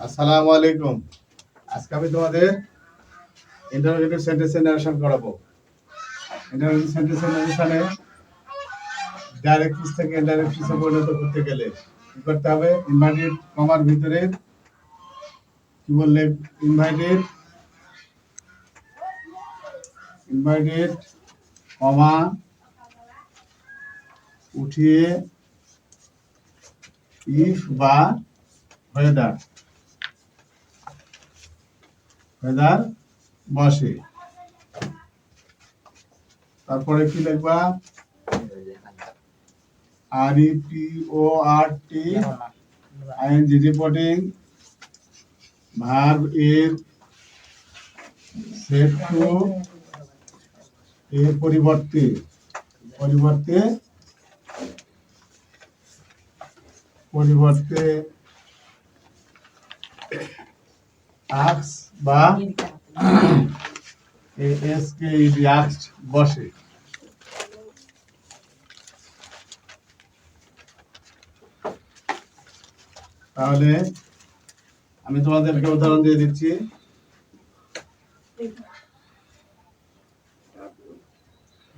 আসসালামু আলাইকুম। আজকে আমি তোমাদের ইন্টারোগেটিভ সেন্টেন্সের নারেশন করাবো। ইন্টারোগেটিভ সেন্টেন্সের নারেশনে ডাইরেক্ট স্পিচ থেকে ইনডাইরেক্ট স্পিচে পরিণত করতে গেলে কি করতে হবে? ইনভার্টেড কমার ভিতরে কি বললে? ইনভার্টেড কমা উঠিয়ে ইফ বা ওয়েদার বসে। তারপরে কি লিখবা? REPORT ING রিপোর্টিং ভার্ব এর সেট টু এর পরিবর্তে আক্স বা asked বসে। তাহলে আমি তোমাদেরকে উদাহরণ দিয়ে দিচ্ছি।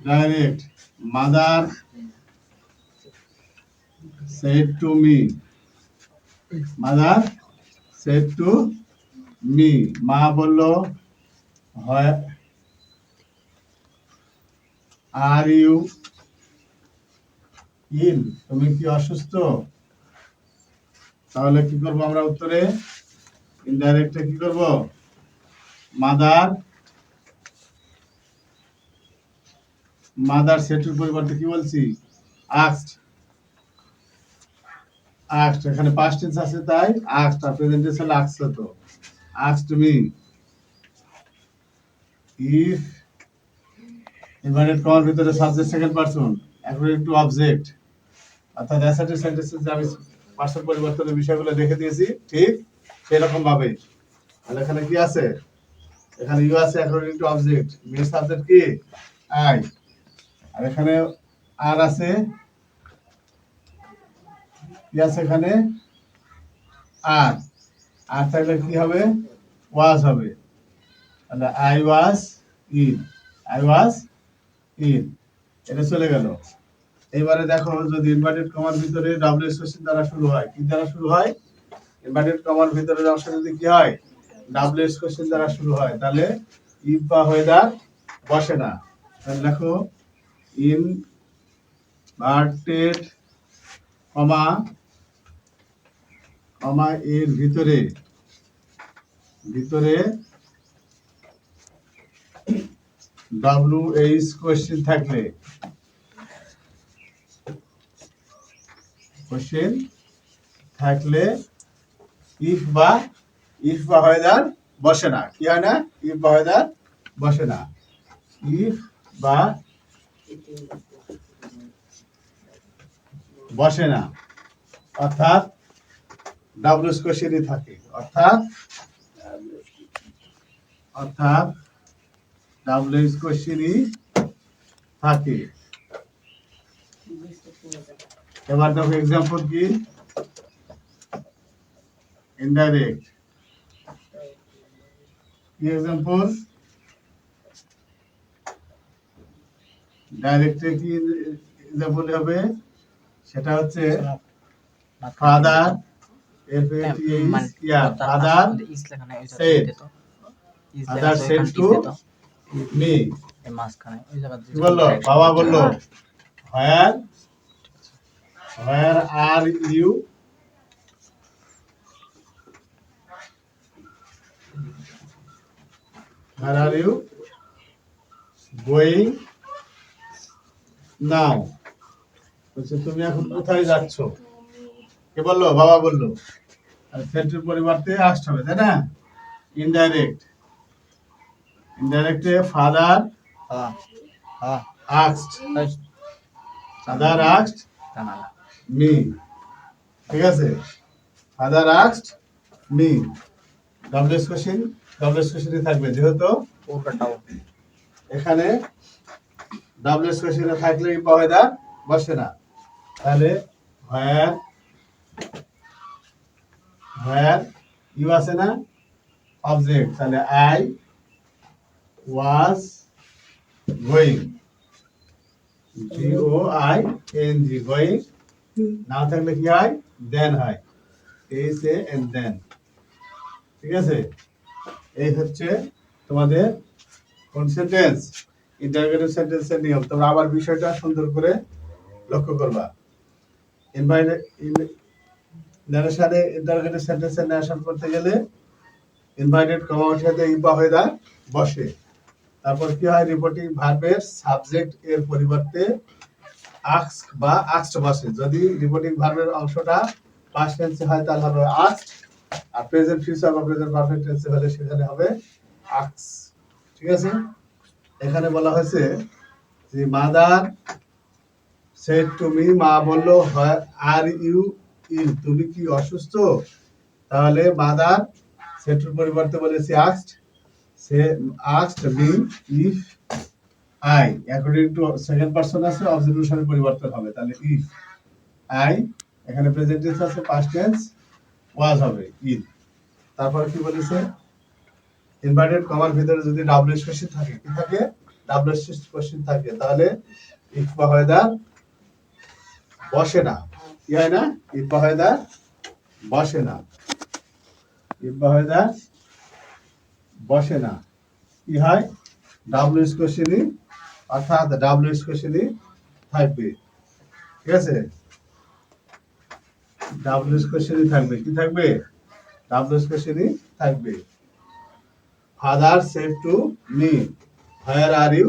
Direct mother said to me, মা বলল আর ইউ ইল, তুমি কি অসুস্থ? তাহলে কি করব আমরা উত্তরে? ইনডাইরেক্টে কি করব? মাদার সেটের পরিবর্তে কি বলছি? আস্কড। এখানে পাস্ট টেন্স আছে তাই আস্কড, আর প্রেজেন্ট টেন্স হলো asked. Asked me if inverted কমার ভিতরে subject second person according to object, অর্থাৎ অ্যাসার্টিভ সেন্টেন্সে যে আমি পার্সন পরিবর্তনের বিষয়গুলো দেখে দিয়েছি ঠিক সেরকম ভাবে। তাহলে এখানে কি আছে? এখানে ইউ আছে according to object, main subject কি? আই। আর এখানে আর আছে, কি আছে এখানে? আর থাকলে কি হবে? ওয়াজ হবে। তাহলে আই ওয়াজ ইন, এটা চলে গেল। এবারে দেখো, যদি ইনভার্টেড কমার ভিতরে ডাব্লিউএস কোশ্চেন দ্বারা শুরু হয়, কি দ্বারা শুরু হয়? ইনভার্টেড কমার ভিতরে অংশ যদি কি হয়? ডাব্লিউএস কোশ্চেন দ্বারা শুরু হয়, তাহলে ইফ বা ওয়েদার বসে না। তাহলে দেখো ইনভার্টেড কমা এর ভিতরে WH কোশ্চেন থাকলে ইফ বা ওয়েদার বসে না। কি হয় না? ইফ বা ওয়েদার বসে না। ইফ বা বসে না, অর্থাৎ ডাব্লিউএস কোশ্চেনই থাকে। অর্থাৎ ডাব্লিউএস কোশ্চেনই থাকে। এবার দেখো এক্সাম্পল কি? ইনডাইরেক্ট কি এক্সাম্পল? ডাইরেক্টে কি এক্সাম্পল হবে? সেটা হচ্ছে ফাদার said to me, কি বললো? বাবা বললো where are you going now, বলছে তুমি এখন কোথায় যাচ্ছ? কে বললো? বাবা বললো। আর সেটের পরিবর্তে আস্কড হবে, তাই না? ইনডাইরেক্টে ফাদার আস্কড মি, ঠিক আছে? ফাদার আস্কড মি, ডাব্লিউএস কোশ্চেনই থাকবে, যেহেতু এখানে ডাব্লিউএস কোশ্চেনে থাকলে ইফ বা ওয়েদার বসে না। তাহলে where ইউ আছে না, অবজেক্ট, তাহলে I was going, GOING going, না থাকলে কি হয়, দেন হয়, SAN। ঠিক আছে, এই হচ্ছে তোমাদের কোন সেন্টেন্স, ইন্টারোগেটিভ সেন্টেন্সের নিয়ম। তোমরা আবার বিষয়টা সুন্দর করে লক্ষ্য করবা। নারেশনে ইন্টারোগেটিভ সেন্টেন্সের নারেশন করতে গেলে ইনভাইটেড কমা সাথে ইম্পা হয়ে দা বসে। তারপর কি হয়, রিপোর্টিং ভার্বের সাবজেক্ট এর পরিবর্তে আস্ক বা আস্কড বসে। যদি রিপোর্টিং ভার্বের অংশটা পাস্ট টেন্সে হয় তাহলে হবে আস্কড, আর প্রেজেন্ট ফিউচার বা প্রেজেন্ট পারফেক্ট টেন্সে হলে সেখানে হবে আস্ক। ঠিক আছে, এখানে বলা হয়েছে যে মাদার সেড টু মি, মা বললো আর ইউ ইল, তুমি কি অসুস্থ? তাহলে মাদার সেটুর পরিবর্তে বলেছি asked, say asked me if I, according to second person আছে, অবজেক্টিভের পরিবর্তন হবে, তাহলে ইফ আই, এখানে প্রেজেন্ট টেন্স আছে, পাস্ট টেন্স ওয়াজ হবে ইল। তারপর কি বলেছে, ইনভার্টেড কমার ভিতরে যদি ডাবলএস কোশ্চেন থাকে, কি থাকে, ডাবলএস কোশ্চেন থাকে, তাহলে ইফ বা হয় দা বসে না, কি হয় না, ইফ বা হয় দা বসে না, ইফ বা হয় দা বসে না, কি হয়, ডাবলএস কোশ্চেনই, অর্থাৎ ডাবলএস কোশ্চেনই থাকবে। ঠিক আছে, ডাবলএস কোশ্চেনই থাকবে, কি থাকবে, ডাবলএস কোশ্চেনই থাকবে। Father said to me, where are you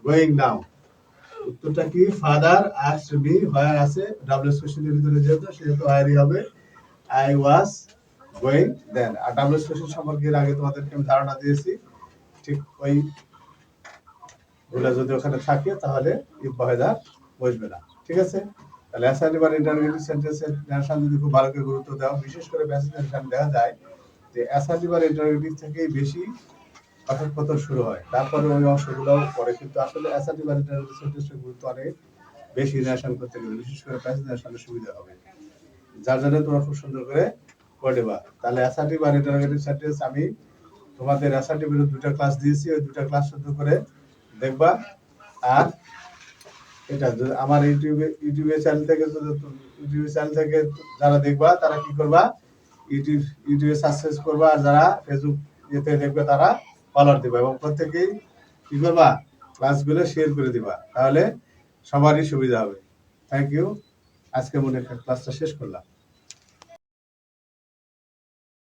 going now, উত্তরটা কি, ফাদার আস্কড মি, হোয়ার আছে ডাবলএস কোশ্চেনের ভিতরে সেহেতু হোয়ারই হবে, আই ওয়াজ গোয়িং দেন। আর ডাবলএস কোশ্চেন সম্পর্কে এর আগে তোমাদেরকে আমি ধারণা দিয়েছি, ঠিক ওই গুলা যদি ওখানে থাকে তাহলে ইফ বা হয় দা বসবে না। ঠিক আছে, তাহলে অ্যাসার্টিভ আর ইন্টারোগেটিভ সেন্টেন্সের নারেশন যদি খুব ভালো করে গুরুত্ব দাও, বিশেষ করে প্যাসিভ নারেশন দেখা যায় যে অ্যাসার্টিভ আর ইন্টারোগেটিভ থেকেই বেশি কথোপকথন শুরু হয়, তারপরে ওই অংশগুলো পরে, কিন্তু আসলে অ্যাসার্টিভ আর ইন্টারোগেটিভ সেন্টেন্সের গুরুত্ব অনেক বেশি নারেশন করতে গেলে, বিশেষ করে প্যাসিভ নারেশনের সুবিধা হবে, যার জন্য তোমরা খুব সুন্দর করে করে দেবা। তাহলে অ্যাসার্টিভ আর ইন্টারোগেটিভ সেন্টেন্স আমি তোমাদের অ্যাসার্টিভের দুটো ক্লাস দিয়েছি, ওই দুটো ক্লাস সুন্দর করে দেখবা। আর এটা আমার ইউটিউবে চ্যানেল থেকে যারা দেখবা তারা কি করবা, ইউটিউবে সাবস্ক্রাইব করবা, আর যারা ফেসবুক ইয়েতে দেখবে তারা ফলো দিবা, এবং প্রত্যেকেই কি করবা, ক্লাসগুলো শেয়ার করে দিবা, তাহলে সবারই সুবিধা হবে। থ্যাংক ইউ, আজকে মনে ক্লাসটা শেষ করলাম।